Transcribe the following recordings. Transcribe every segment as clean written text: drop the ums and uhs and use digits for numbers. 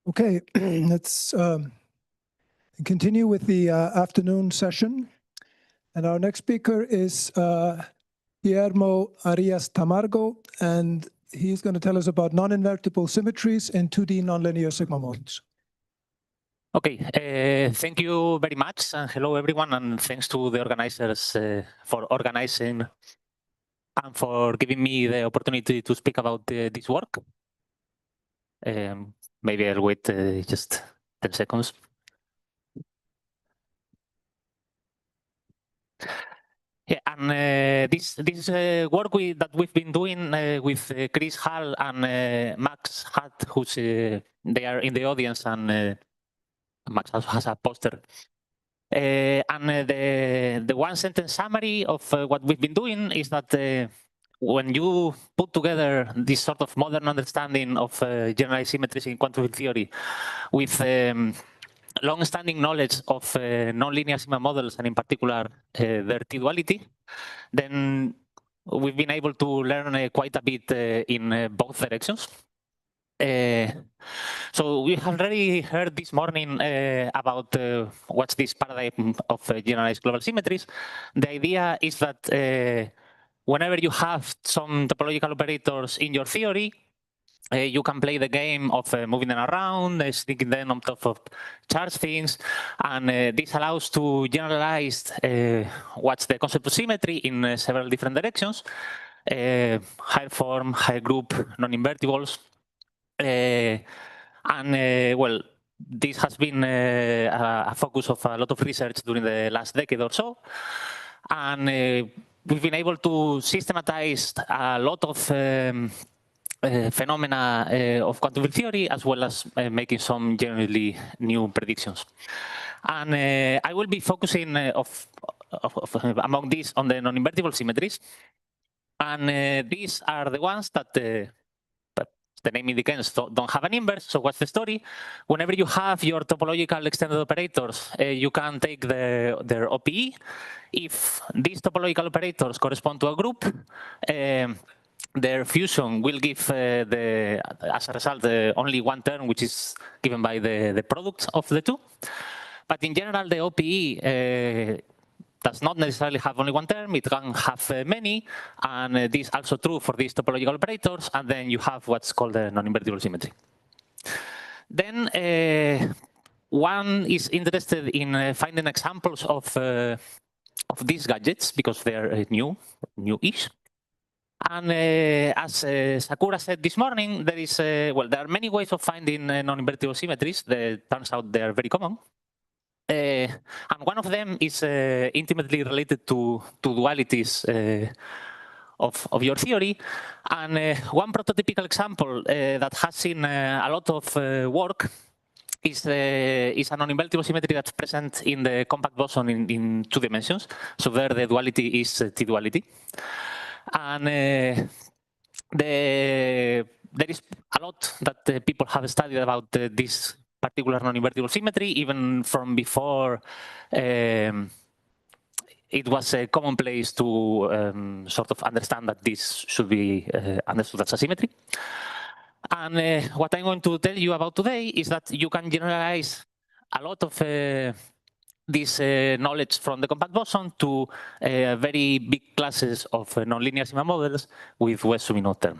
Okay, let's continue with the afternoon session. And our next speaker is Guillermo Arias-Tamargo, and he's going to tell us about non-invertible symmetries in 2D nonlinear sigma models. Okay, thank you very much, and hello everyone, and thanks to the organizers for organizing and for giving me the opportunity to speak about this work. Maybe I'll wait just 10 seconds. Yeah, and this work that we've been doing with Chris Hall and Max Hutt, who's they are in the audience, and Max has a poster. And the one sentence summary of what we've been doing is that when you put together this sort of modern understanding of generalized symmetries in quantum theory with long-standing knowledge of nonlinear sigma models, and in particular their T-duality, then we've been able to learn quite a bit in both directions. So we have already heard this morning about what's this paradigm of generalized global symmetries. The idea is that whenever you have some topological operators in your theory, you can play the game of moving them around, sticking them on top of charge things, and this allows to generalize what's the concept of symmetry in several different directions: higher form, higher group, non-invertibles. Well, this has been a focus of a lot of research during the last decade or so. And we've been able to systematize a lot of phenomena of quantum theory, as well as making some generally new predictions. And I will be focusing among these on the non-invertible symmetries. And these are the ones that the name indicates don't have an inverse. So what's the story? Whenever you have your topological extended operators, you can take their OPE. If these topological operators correspond to a group, their fusion will give, as a result, only one term, which is given by the product of the two. But in general, the OPE does not necessarily have only one term, it can have many, and this is also true for these topological operators, and then you have what's called a non-invertible symmetry. Then one is interested in finding examples of these gadgets, because they're new-ish. And as Sakura said this morning, there is, well, there are many ways of finding non-invertible symmetries. It turns out they are very common. And one of them is intimately related to dualities of your theory. And one prototypical example that has seen a lot of work is a non-invertible symmetry that's present in the compact boson in 2 dimensions. So there the duality is T-duality. And there is a lot that people have studied about this particular non-invertible symmetry, even from before it was commonplace to sort of understand that this should be understood as a symmetry. And what I'm going to tell you about today is that you can generalize a lot of this knowledge from the compact boson to very big classes of nonlinear sigma models with West Suminot term.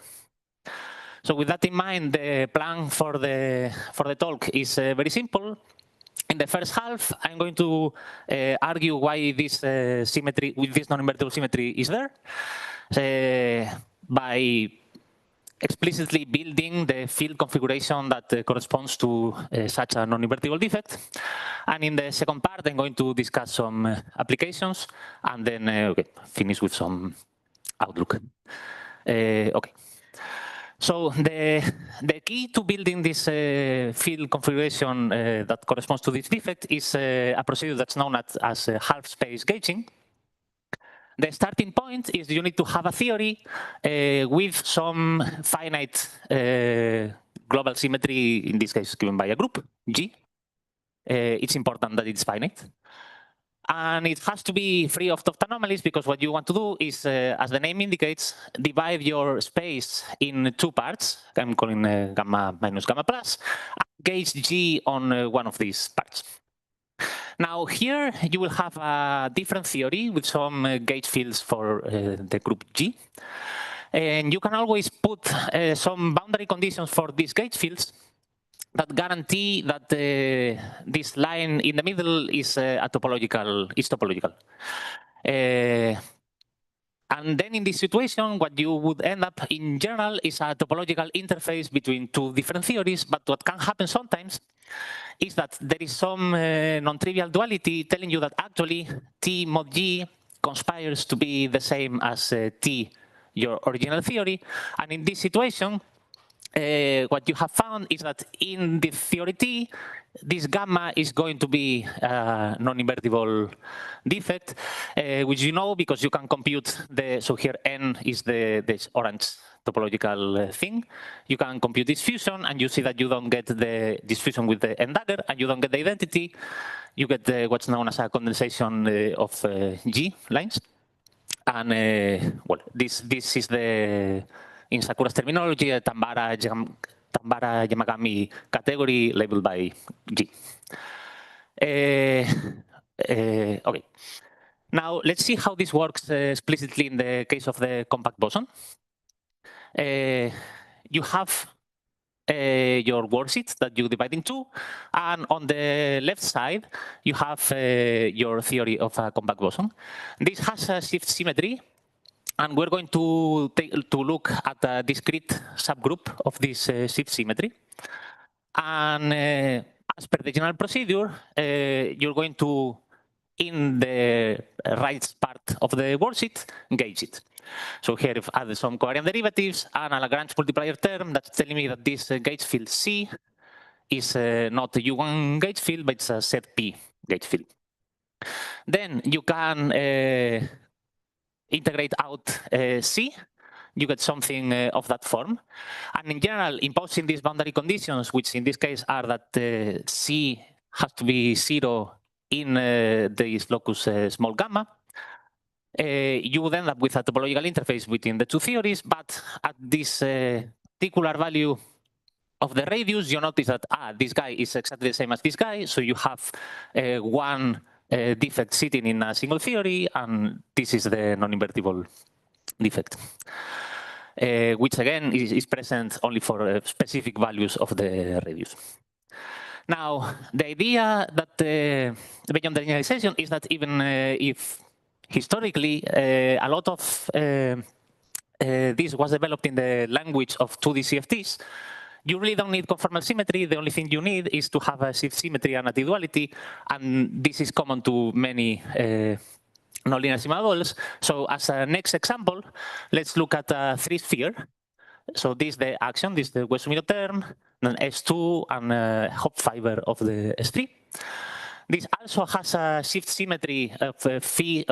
So with that in mind, the plan for the talk is very simple. In the first half, I'm going to argue why this symmetry, with this non-invertible symmetry, is there by explicitly building the field configuration that corresponds to such a non-invertible defect. And in the second part, I'm going to discuss some applications, and then finish with some outlook. Okay. So the key to building this field configuration that corresponds to this defect is a procedure that's known as half-space gauging. The starting point is you need to have a theory with some finite global symmetry, in this case given by a group, G. It's important that it's finite. And it has to be free of Toft anomalies, because what you want to do is, as the name indicates, divide your space in two parts. I'm calling gamma minus gamma plus, and gauge G on one of these parts. Now here you will have a different theory with some gauge fields for the group G. And you can always put some boundary conditions for these gauge fields that guarantee that this line in the middle is topological. And then in this situation, what you would end up in general is a topological interface between two different theories. But what can happen sometimes is that there is some non-trivial duality telling you that actually T mod G conspires to be the same as T, your original theory. And in this situation, what you have found is that in the theory T, this gamma is going to be a non-invertible defect, which you know because you can compute the, so here N is this orange topological thing. You can compute this fusion, and you see that you don't get this fusion with the N dagger, and you don't get the identity. You get what's known as a condensation of G lines. And well, this is the, in Sakura's terminology, a Tambara-Yamagami category labeled by G. Okay. Now, let's see how this works explicitly in the case of the compact boson. You have your worksheet that you divide in two, and on the left side, you have your theory of a compact boson. This has a shift symmetry, and we're going to look at a discrete subgroup of this shift symmetry. And as per the general procedure, you're going to, in the right part of the worksheet, gauge it. So here I've added some covariant derivatives and a Lagrange multiplier term that's telling me that this gauge field C is not a U1 gauge field, but it's a set P gauge field. Then you can integrate out C, you get something of that form. And in general, imposing these boundary conditions, which in this case are that C has to be 0 in this locus small gamma, you would end up with a topological interface between the two theories, but at this particular value of the radius, you notice that this guy is exactly the same as this guy, so you have one defect sitting in a single theory, and this is the non-invertible defect, which again is present only for specific values of the radius. Now, the idea that beyond the generalization is that even if historically a lot of this was developed in the language of 2D CFTs, you really don't need conformal symmetry. The only thing you need is to have a shift symmetry and a T-duality, and this is common to many nonlinear sigma models. So as a next example, let's look at a three-sphere. So this is the action, this is the Wessumino term, then S2 and hop fiber of the S3. This also has a shift symmetry of phi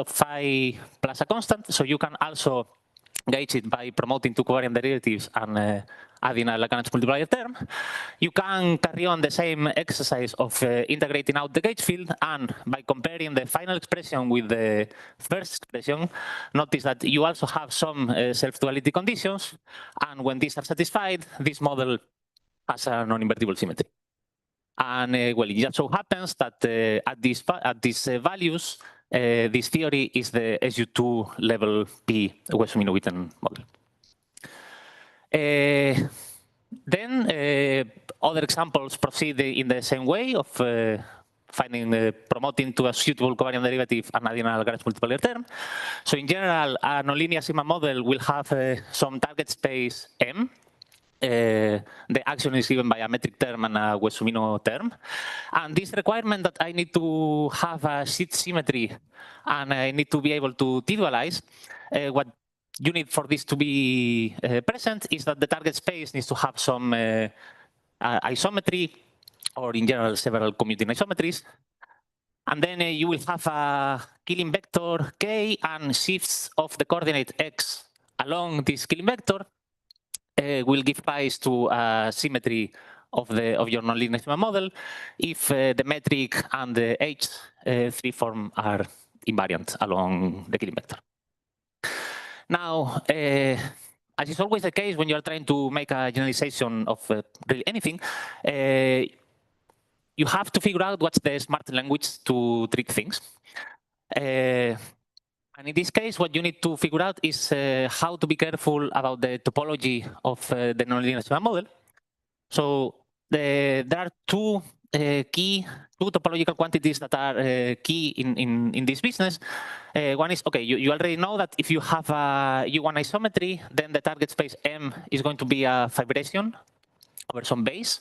plus a constant, so you can also gauge it by promoting two covariant derivatives and adding a Lagrange multiplier term. You can carry on the same exercise of integrating out the gauge field, and by comparing the final expression with the first expression, notice that you also have some self-duality conditions, and when these are satisfied, this model has a non-invertible symmetry. And well, it just so happens that at these values, this theory is the SU2 level P Wessumino-Witten model. Then other examples proceed in the same way of promoting to a suitable covariant derivative and adding a Lagrange multiplier term. So in general, a nonlinear sigma model will have some target space M. The action is given by a metric term and a Wessumino term. And this requirement that I need to have a shift symmetry and I need to be able to T-dualize, what you need for this to be present is that the target space needs to have some isometry, or in general, several commuting isometries. And then you will have a killing vector K and shifts of the coordinate X along this killing vector will give rise to a symmetry of your nonlinear schema model if the metric and the H3 form are invariant along the Killing vector. Now, as is always the case when you're trying to make a generalization of really anything, you have to figure out what's the smart language to trick things. And in this case, what you need to figure out is how to be careful about the topology of the nonlinear schema model. So there are two topological quantities that are key in this business. One is, okay, you already know that if you have a U1 isometry, then the target space M is going to be a fibration over some base,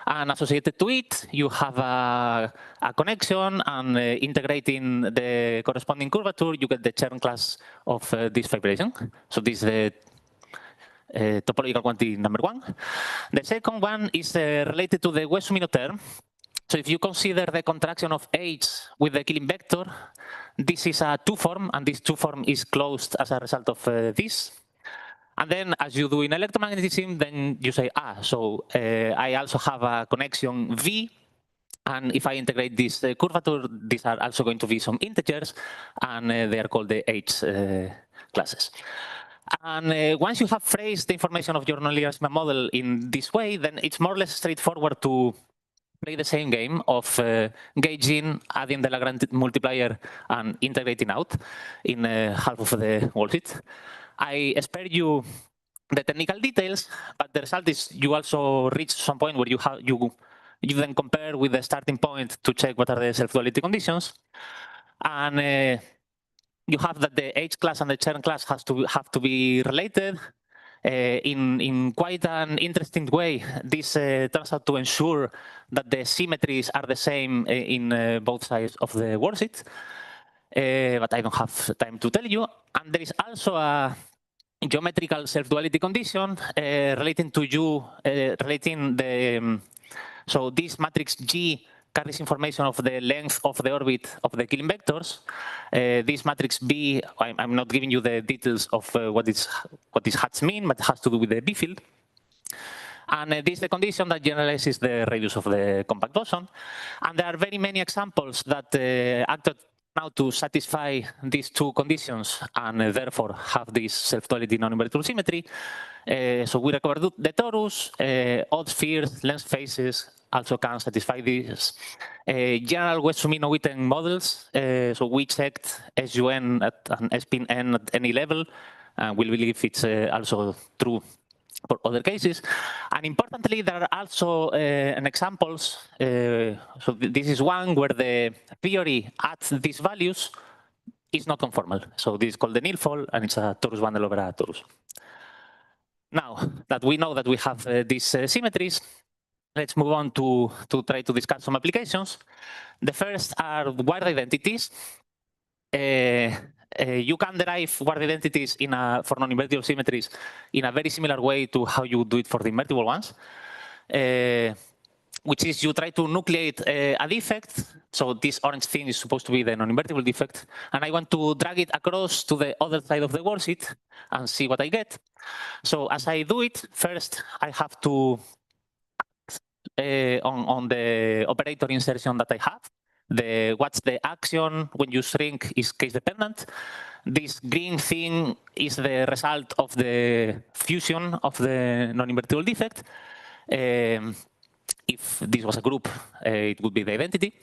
and associated to it, you have a connection, and integrating the corresponding curvature, you get the Chern class of this fibration. So this is the topological quantity number one. The second one is related to the Wess-Zumino term. So if you consider the contraction of H with the Killing vector, this is a two-form, and this two-form is closed as a result of this. And then, as you do in electromagnetism, then you say, so I also have a connection V, and if I integrate this curvature, these are also going to be some integers, and they are called the H classes. And once you have phrased the information of your nonlinear schema model in this way, then it's more or less straightforward to play the same game of gauging, adding the Lagrange multiplier, and integrating out in half of the worldsheet. I spare you the technical details, but the result is you also reach some point where you then compare with the starting point to check what are the self-duality conditions, and you have that the H class and the Chern class have to be related. In quite an interesting way, this turns out to ensure that the symmetries are the same in both sides of the worldsheet. But I don't have time to tell you. And there is also a geometrical self-duality condition relating the so this matrix G carries information of the length of the orbit of the Killing vectors. This matrix B, I'm not giving you the details of what these hats mean, but it has to do with the B field. And this is the condition that generalizes the radius of the compact boson. And there are very many examples that acted now to satisfy these two conditions, and therefore have this self-duality non-invertible symmetry. So we recovered the torus, odd spheres, length phases also can satisfy this. General Wess-Zumino Witten models, so we checked SUN and spin n at any level, and we believe it's also true for other cases. And importantly, there are also examples. So this is one where the theory at these values is not conformal. So this is called the nilfold, and it's a torus bundle over a torus. Now that we know that we have these symmetries, let's move on to try to discuss some applications. The first are word identities. You can derive word identities for non-invertible symmetries in a very similar way to how you do it for the invertible ones, which is you try to nucleate a defect. So this orange thing is supposed to be the non-invertible defect, and I want to drag it across to the other side of the worldsheet and see what I get. So as I do it, first I have to on the operator insertion that I have. What's the action when you shrink is case dependent. This green thing is the result of the fusion of the non-invertible defect. If this was a group, it would be the identity.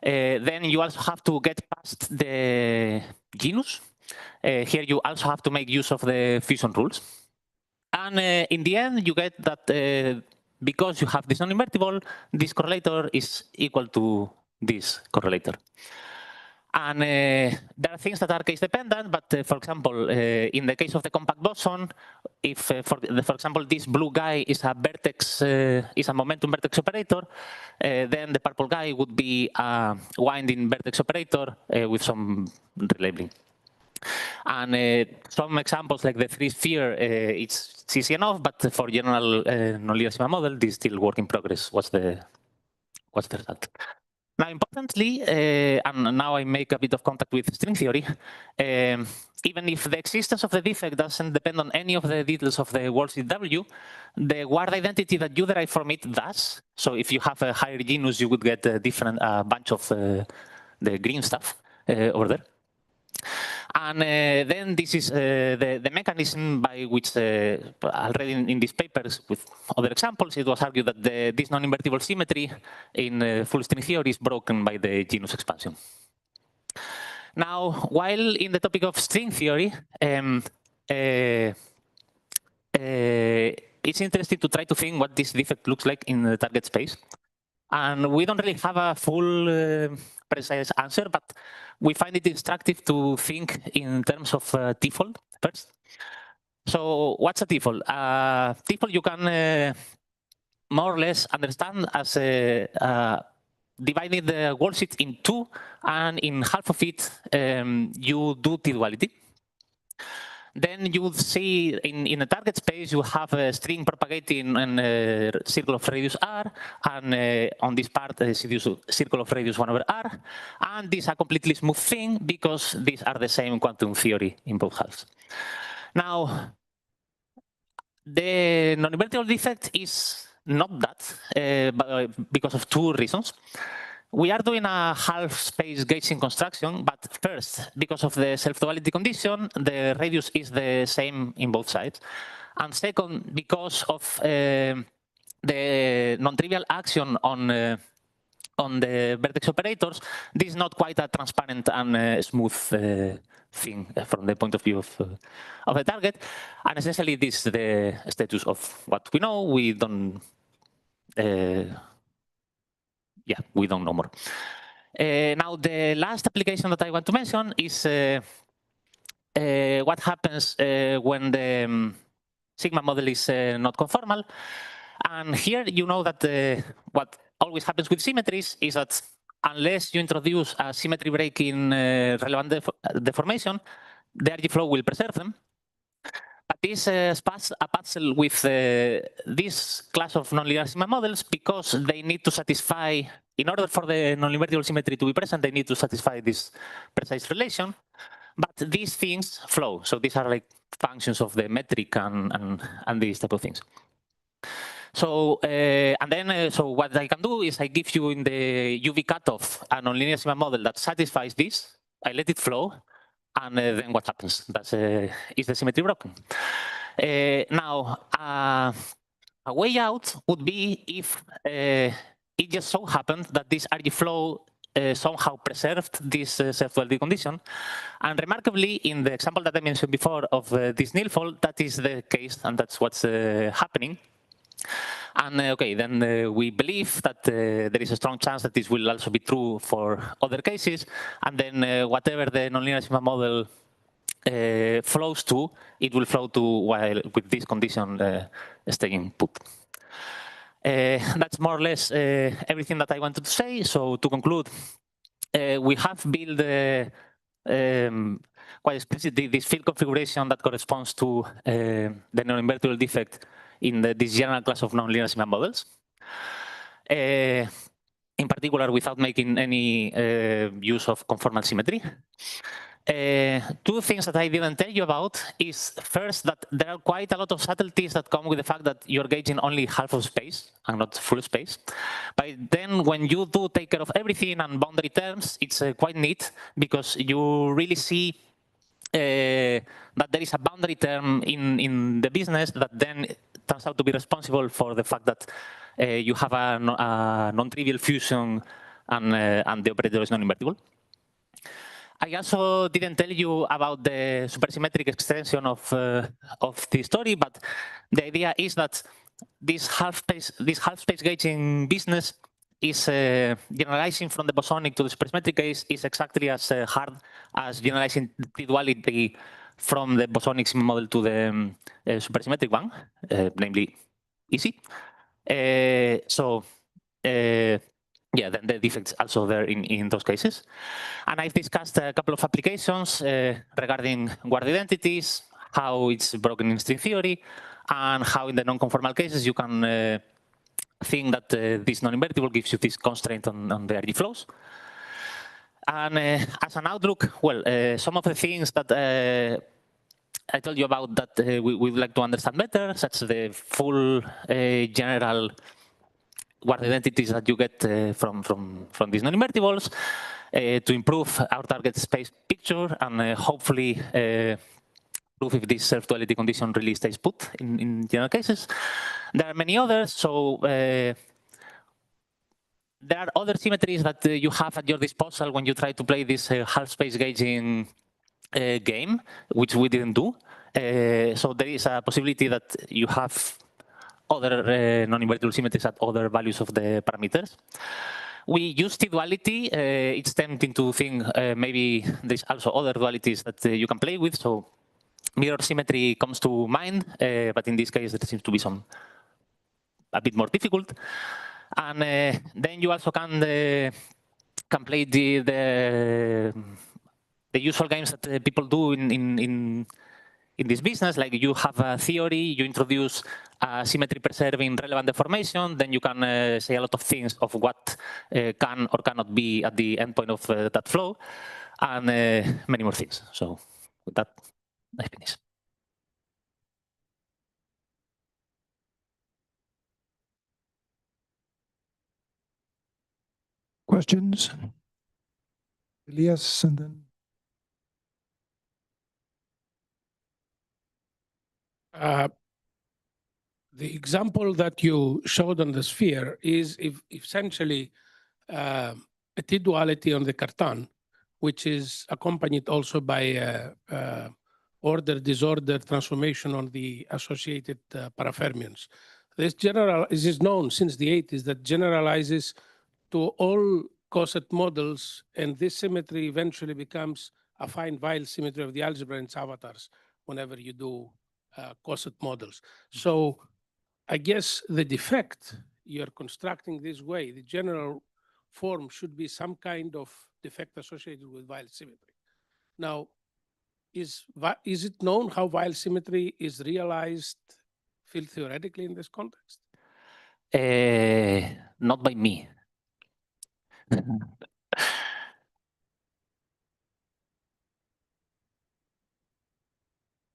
Then you also have to get past the genus. Here you also have to make use of the fusion rules. And in the end, you get that because you have this non-invertible, this correlator is equal to this correlator. And there are things that are case dependent, but for example, in the case of the compact boson, if for example this blue guy is a vertex, is a momentum vertex operator, then the purple guy would be a winding vertex operator with some relabeling. And some examples like the three sphere, it's easy enough, but for general nonlinear schema model, this is still work in progress. What's the result? Now, importantly, and now I make a bit of contact with string theory, even if the existence of the defect doesn't depend on any of the details of the world CW, the word identity that you derive from it does. So if you have a higher genus, you would get a different bunch of the green stuff over there. And then this is the mechanism by which, already in these papers with other examples, it was argued that this non-invertible symmetry in full string theory is broken by the genus expansion. Now, while in the topic of string theory, it's interesting to try to think what this defect looks like in the target space. And we don't really have a full precise answer, but we find it instructive to think in terms of t-fold first. So what's a t-fold? T-fold you can more or less understand as dividing the world sheet in two, and in half of it you do t-duality. Then you would see in a target space, you have a string propagating in a circle of radius r, and on this part, a circle of radius 1 over r. And this is a completely smooth thing because these are the same quantum theory in both halves. Now, the non-invertible defect is not that because of two reasons. We are doing a half-space gauging construction, but first, because of the self-duality condition, the radius is the same in both sides. And second, because of the non-trivial action on the vertex operators, this is not quite a transparent and smooth thing from the point of view of the target. And essentially, this is the status of what we know. We don't... we don't know more. Now, the last application that I want to mention is what happens when the sigma model is not conformal. And here you know that what always happens with symmetries is that unless you introduce a symmetry break in relevant deformation, the RG flow will preserve them. But this is a puzzle with this class of nonlinear sigma models because they need to satisfy, in order for the non-invertible symmetry to be present, they need to satisfy this precise relation. But these things flow. So these are like functions of the metric and these type of things. So, and then, so what I can do is I give you in the UV cutoff a nonlinear sigma model that satisfies this. I let it flow. And then what happens? That's is the symmetry broken? Now, a way out would be if it just so happened that this RG flow somehow preserved this self-duality condition. And remarkably, in the example that I mentioned before of this nilfold, that is the case, and that's what's happening. And okay, then we believe that there is a strong chance that this will also be true for other cases. And then whatever the nonlinear sigma model flows to, it will flow to while with this condition staying put. That's more or less everything that I wanted to say. So to conclude, we have built quite explicitly this field configuration that corresponds to the non-invertible defect in this general class of nonlinear sigma models. In particular, without making any use of conformal symmetry. Two things that I didn't tell you about is first that there are quite a lot of subtleties that come with the fact that you're gauging only half of space and not full space. But then when you do take care of everything and boundary terms, it's quite neat because you really see that there is a boundary term in the business that then turns out to be responsible for the fact that you have a non-trivial fusion and the operator is non-invertible. I also didn't tell you about the supersymmetric extension of the story, but the idea is that this half space gauging business is generalizing from the bosonic to the supersymmetric case is exactly as hard as generalizing the duality from the bosonic sigma model to the supersymmetric one, namely easy. Yeah, then the defects also there in those cases. And I've discussed a couple of applications regarding word identities, how it's broken in string theory, and how in the non-conformal cases you can thing that this non-invertible gives you this constraint on the RG flows. And as an outlook, well, some of the things that I told you about that we would like to understand better, such as the full general word identities that you get from these non-invertibles, to improve our target space picture and hopefully prove if this self-duality condition really stays put in general cases. There are many others, so there are other symmetries that you have at your disposal when you try to play this half-space gauging game, which we didn't do. So there is a possibility that you have other non-invertible symmetries at other values of the parameters. We use T-duality. It's tempting to think maybe there's also other dualities that you can play with. So mirror symmetry comes to mind, but in this case, there seems to be a bit more difficult. And then you also can play the usual games that people do in this business. Like you have a theory, you introduce a symmetry preserving relevant deformation, then you can say a lot of things of what can or cannot be at the endpoint of that flow, and many more things. So with that, I finish. Questions? Elias, and then. The example that you showed on the sphere is essentially a T-duality on the Cartan, which is accompanied also by order-disorder transformation on the associated parafermions. This is known since the 80s that generalizes to all coset models, and this symmetry eventually becomes a fine Weil symmetry of the algebra in its avatars whenever you do coset models. So I guess the defect you're constructing this way, the general form should be some kind of defect associated with Weil symmetry. Now, is it known how Weil symmetry is realized field theoretically in this context? Not by me.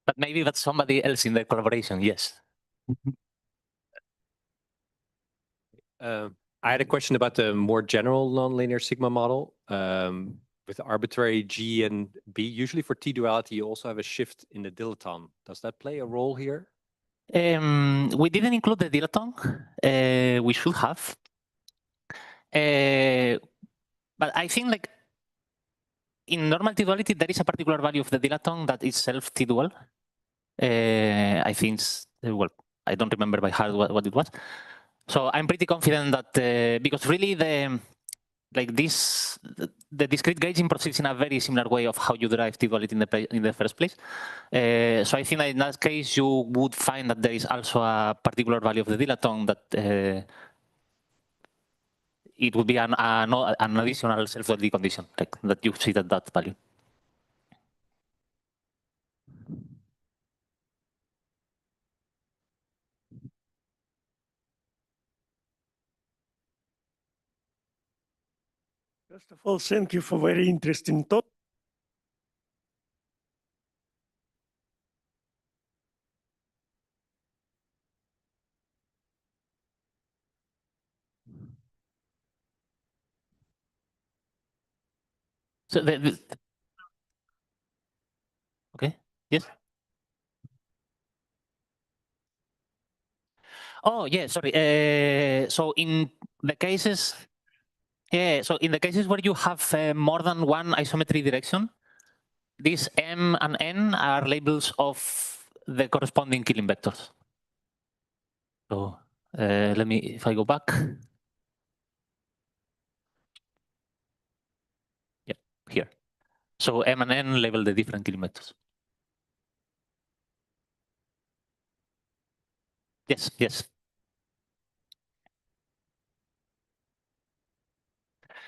But maybe that's somebody else in the collaboration, yes. I had a question about the more general nonlinear sigma model. With arbitrary G and B, usually for T-duality, you also have a shift in the dilaton. Does that play a role here? We didn't include the dilaton. We should have. But I think like in normal T-duality, there is a particular value of the dilaton that is self-T-dual. I think, well, I don't remember by heart what it was. So I'm pretty confident that because really the discrete gauging proceeds in a very similar way of how you derive T-duality in the first place. So I think that in that case, you would find that there is also a particular value of the dilaton that it would be an additional self-duality condition, like that you see that value. First of all, thank you for very interesting talk. So okay, yes. Oh yeah, sorry. So in the cases, so in the cases where you have more than one isometry direction, these M and N are labels of the corresponding Killing vectors. So let me, if I go back. Yeah, here. So M and N label the different Killing vectors. Yes, yes.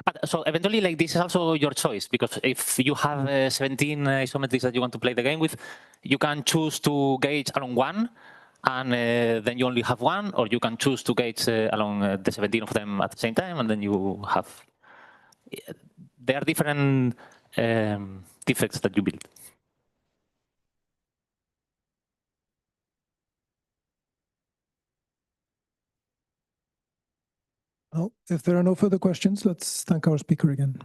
But so eventually, like this is also your choice, because if you have 17 isometries that you want to play the game with, you can choose to gauge along one, and then you only have one, or you can choose two gates along the 17 of them at the same time, and then you have. There are different defects that you build. Well, if there are no further questions, let's thank our speaker again.